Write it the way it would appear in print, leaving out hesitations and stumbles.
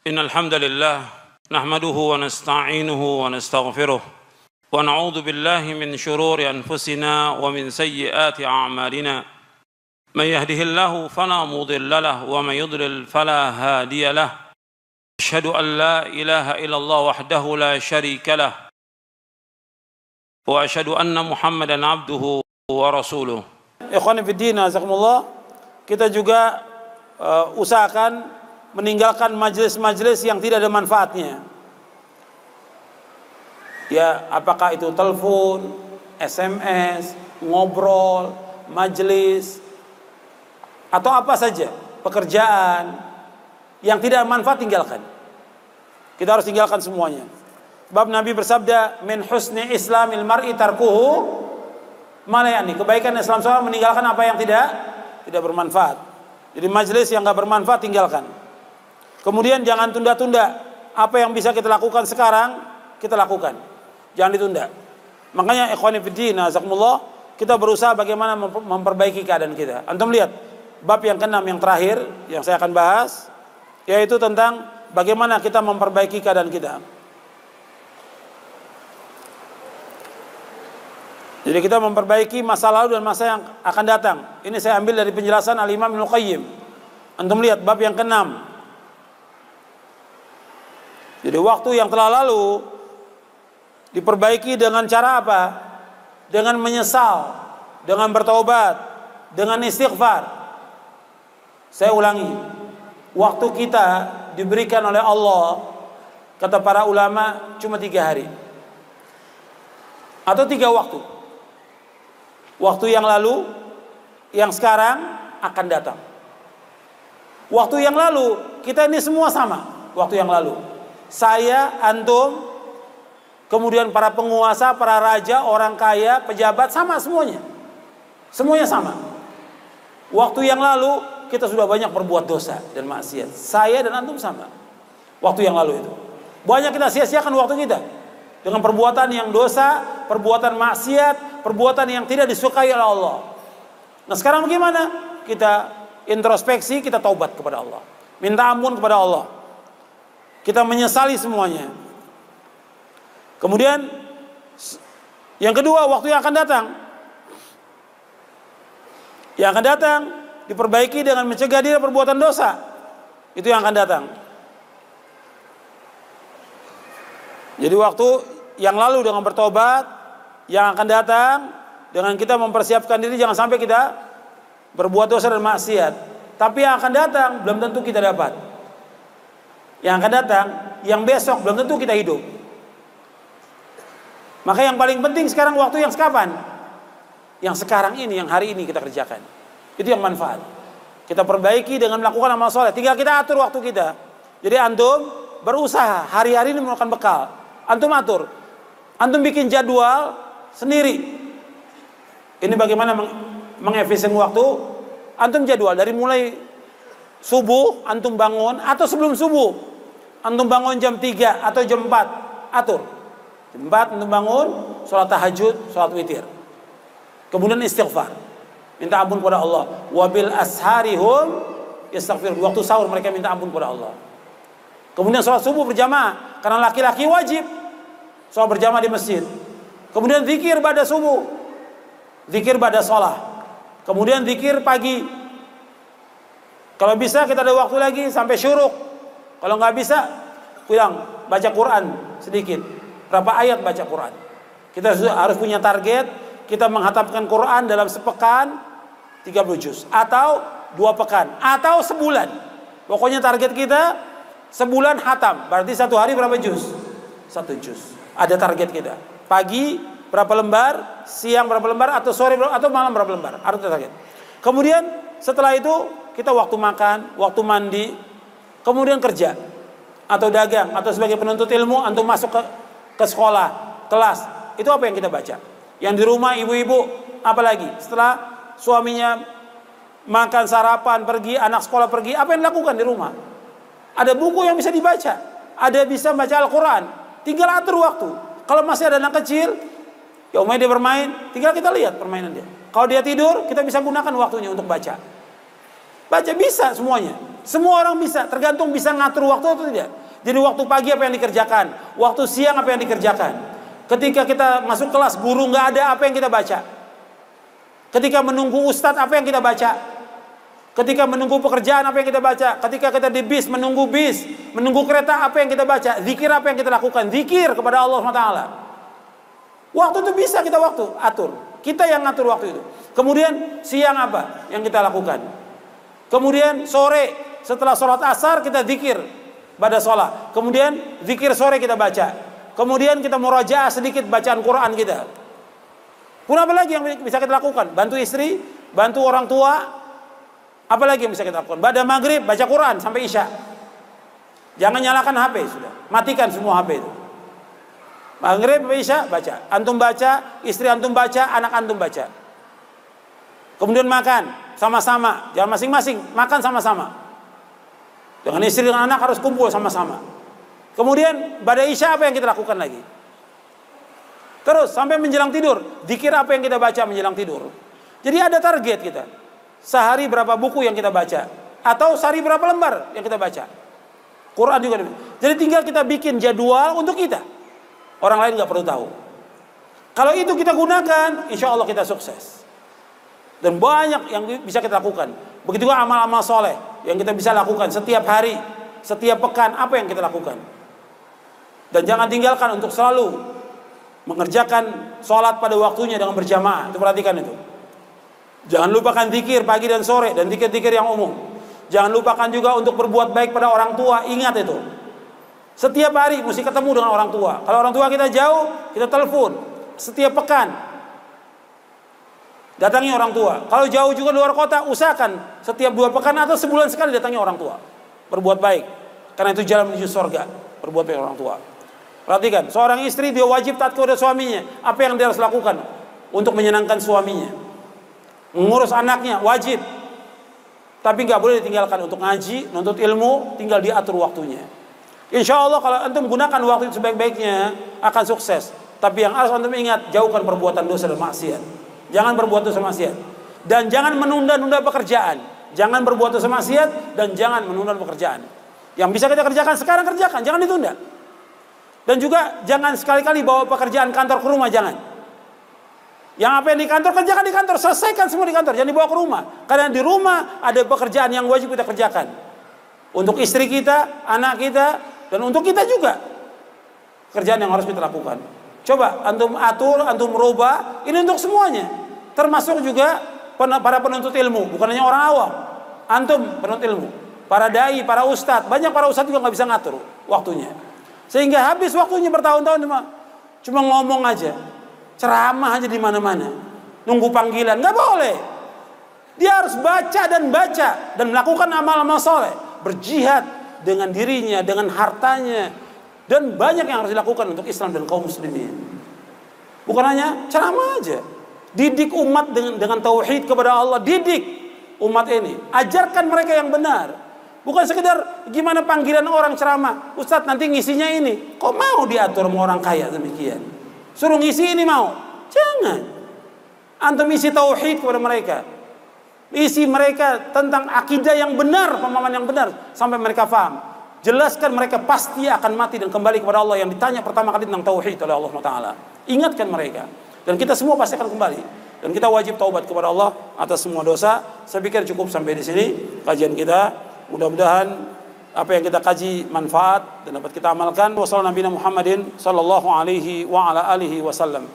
إن الحمد لله نحمده ونستعينه ونستغفره ونعوذ بالله من شرور أنفسنا ومن سيئات أعمالنا من يهده الله فلا مضل له ومن يضلل فلا هادي له أشهد أن لا إله إلا الله وحده لا شريك له وأشهد أن محمدا عبده ورسوله. Ikhwan fillah, jazakumullah. Kita juga usahakan meninggalkan majelis-majelis yang tidak ada manfaatnya. Ya, apakah itu telepon, SMS, ngobrol, majelis, atau apa saja, pekerjaan yang tidak manfaat tinggalkan. Kita harus tinggalkan semuanya. Sebab Nabi bersabda, "Min husni islamil mar'i tarkuhu ma la ya'ni." Kebaikan Islam seorang meninggalkan apa yang tidak bermanfaat. Jadi majelis yang enggak bermanfaat tinggalkan. Kemudian jangan tunda-tunda. Apa yang bisa kita lakukan sekarang, kita lakukan. Jangan ditunda. Makanya ikhwani fillah, jazakumullah, kita berusaha bagaimana memperbaiki keadaan kita. Antum lihat bab yang ke-6 yang terakhir yang saya akan bahas, yaitu tentang bagaimana kita memperbaiki keadaan kita. Jadi kita memperbaiki masa lalu dan masa yang akan datang. Ini saya ambil dari penjelasan Al-Imam Ibnu Qayyim. Antum lihat bab yang ke-6. Jadi waktu yang telah lalu diperbaiki dengan cara apa? Dengan menyesal, dengan bertaubat, dengan istighfar. Saya ulangi, waktu kita diberikan oleh Allah, kata para ulama, cuma 3 hari atau 3 waktu. Waktu yang lalu, yang sekarang akan datang. Waktu yang lalu, kita ini semua sama. Waktu yang lalu, saya, antum, kemudian para penguasa, para raja, orang kaya, pejabat, sama semuanya. Semuanya sama. Waktu yang lalu kita sudah banyak berbuat dosa dan maksiat. Saya dan antum sama. Waktu yang lalu itu banyak kita sia-siakan waktu kita dengan perbuatan yang dosa, perbuatan maksiat, perbuatan yang tidak disukai oleh Allah. Nah sekarang bagaimana? Kita introspeksi, kita taubat kepada Allah, minta ampun kepada Allah. Kita menyesali semuanya. Kemudian yang kedua, waktu yang akan datang. Yang akan datang diperbaiki dengan mencegah diri perbuatan dosa. Itu yang akan datang. Jadi waktu yang lalu dengan bertobat, yang akan datang dengan kita mempersiapkan diri jangan sampai kita berbuat dosa dan maksiat. Tapi yang akan datang belum tentu kita dapat. Yang akan datang, yang besok belum tentu kita hidup. Maka yang paling penting sekarang waktu yang kapan? Yang sekarang ini, yang hari ini kita kerjakan. Itu yang manfaat. Kita perbaiki dengan melakukan amal soleh. Tinggal kita atur waktu kita. Jadi antum berusaha hari-hari ini melakukan bekal. Antum atur. Antum bikin jadwal sendiri. Ini bagaimana mengefisien waktu. Antum jadwal dari mulai subuh antum bangun atau sebelum subuh. Antum bangun jam 3 atau jam 4, atur. Jam 4 antum bangun, sholat tahajud, sholat witir. Kemudian istighfar. Minta ampun kepada Allah. Wabil asharihum yastaghfir. Waktu sahur mereka minta ampun kepada Allah. Kemudian sholat subuh berjamaah. Karena laki-laki wajib sholat berjamaah di masjid. Kemudian zikir pada subuh. Zikir pada sholat. Kemudian zikir pagi. Kalau bisa kita ada waktu lagi sampai syuruk. Kalau nggak bisa, pulang baca Quran sedikit. Berapa ayat baca Quran? Kita harus punya target. Kita menghatamkan Quran dalam sepekan 30 juz. Atau 2 pekan. Atau sebulan. Pokoknya target kita sebulan hatam. Berarti 1 hari berapa juz? 1 juz. Ada target kita. Pagi berapa lembar, siang berapa lembar, atau sore berapa, atau malam berapa lembar. Harus target. Kemudian setelah itu kita waktu makan, waktu mandi, kemudian kerja atau dagang atau sebagai penuntut ilmu, antum masuk ke sekolah, kelas. Itu apa yang kita baca? Yang di rumah ibu-ibu, apalagi setelah suaminya makan, sarapan, pergi, anak sekolah pergi, apa yang dilakukan di rumah? Ada buku yang bisa dibaca, ada bisa baca Al-Quran. Tinggal atur waktu. Kalau masih ada anak kecil, ya umumnya dia bermain, tinggal kita lihat permainan dia. Kalau dia tidur, kita bisa gunakan waktunya untuk baca. Baca bisa semuanya. Semua orang bisa, tergantung bisa ngatur waktu atau tidak. Jadi waktu pagi apa yang dikerjakan, waktu siang apa yang dikerjakan. Ketika kita masuk kelas, guru nggak ada, apa yang kita baca. Ketika menunggu ustadz, apa yang kita baca. Ketika menunggu pekerjaan, apa yang kita baca. Ketika kita di bis, menunggu kereta, apa yang kita baca. Zikir apa yang kita lakukan, zikir kepada Allah SWT. Waktu itu bisa kita atur. Kita yang ngatur waktu itu. Kemudian siang apa yang kita lakukan. Kemudian sore setelah sholat asar kita zikir pada sholat. Kemudian zikir sore kita baca. Kemudian kita murajaah sedikit bacaan Quran kita. Pun apa lagi yang bisa kita lakukan? Bantu istri, bantu orang tua. Apa lagi yang bisa kita lakukan? Pada maghrib baca Quran sampai isya. Jangan nyalakan HP sudah. Matikan semua HP itu. Maghrib sampai isya baca. Antum baca, istri antum baca, anak antum baca. Kemudian makan sama-sama. Jangan masing-masing, makan sama-sama. Dengan istri dan anak harus kumpul sama-sama. Kemudian pada isya apa yang kita lakukan lagi? Terus sampai menjelang tidur, zikir apa yang kita baca menjelang tidur. Jadi ada target kita. Sehari berapa buku yang kita baca, atau sehari berapa lembar yang kita baca. Quran juga. Jadi tinggal kita bikin jadwal untuk kita. Orang lain nggak perlu tahu. Kalau itu kita gunakan, insya Allah kita sukses. Dan banyak yang bisa kita lakukan. Begitu juga amal-amal soleh yang kita bisa lakukan setiap hari, setiap pekan, apa yang kita lakukan. Dan jangan tinggalkan untuk selalu mengerjakan sholat pada waktunya dengan berjamaah. Itu perhatikan itu. Jangan lupakan zikir pagi dan sore dan zikir-zikir yang umum. Jangan lupakan juga untuk berbuat baik pada orang tua. Ingat itu. Setiap hari mesti ketemu dengan orang tua. Kalau orang tua kita jauh, kita telepon. Setiap pekan datangi orang tua. Kalau jauh juga luar kota, usahakan setiap 2 pekan atau sebulan sekali datangi orang tua. Berbuat baik. Karena itu jalan menuju surga. Berbuat baik orang tua. Perhatikan, seorang istri dia wajib taat kepada suaminya. Apa yang dia harus lakukan untuk menyenangkan suaminya? Mengurus anaknya wajib. Tapi nggak boleh ditinggalkan untuk ngaji, nuntut ilmu, tinggal diatur waktunya. Insya Allah kalau antum gunakan waktu itu sebaik-baiknya akan sukses. Tapi yang harus antum ingat, jauhkan perbuatan dosa dan maksiat. Jangan berbuat dosa maksiat. Dan jangan menunda-nunda pekerjaan. Jangan berbuat dosa maksiat dan jangan menunda pekerjaan. Yang bisa kita kerjakan sekarang kerjakan, jangan ditunda. Dan juga jangan sekali-kali bawa pekerjaan kantor ke rumah, jangan. Yang apa yang di kantor, kerjakan di kantor, selesaikan semua di kantor, jangan dibawa ke rumah. Karena di rumah ada pekerjaan yang wajib kita kerjakan. Untuk istri kita, anak kita, dan untuk kita juga. Kerjaan yang harus kita lakukan. Coba antum atur, antum merubah, ini untuk semuanya. Termasuk juga para penuntut ilmu, bukan hanya orang awam. Antum penuntut ilmu, para dai, para ustadz, banyak para ustadz juga nggak bisa ngatur waktunya. Sehingga habis waktunya bertahun-tahun cuma ngomong aja, ceramah aja di mana-mana, nunggu panggilan, nggak boleh. Dia harus baca dan melakukan amal-amal soleh, berjihad dengan dirinya, dengan hartanya, dan banyak yang harus dilakukan untuk Islam dan kaum muslimin. Bukan hanya ceramah aja, didik umat dengan tauhid kepada Allah, didik umat ini, ajarkan mereka yang benar. Bukan sekedar gimana panggilan orang ceramah, Ustadz nanti ngisinya ini. Kok mau diatur sama orang kaya demikian? Suruh ngisi ini mau? Jangan. Antum isi tauhid kepada mereka. Isi mereka tentang akidah yang benar, pemahaman yang benar sampai mereka paham. Jelaskan mereka pasti akan mati dan kembali kepada Allah yang ditanya pertama kali tentang tauhid oleh Allah Taala. Ingatkan mereka. Dan kita semua pasti akan kembali. Dan kita wajib taubat kepada Allah atas semua dosa. Saya pikir cukup sampai di sini kajian kita. Mudah-mudahan apa yang kita kaji manfaat dan dapat kita amalkan. Wassalamualaikum warahmatullahi wabarakatuh.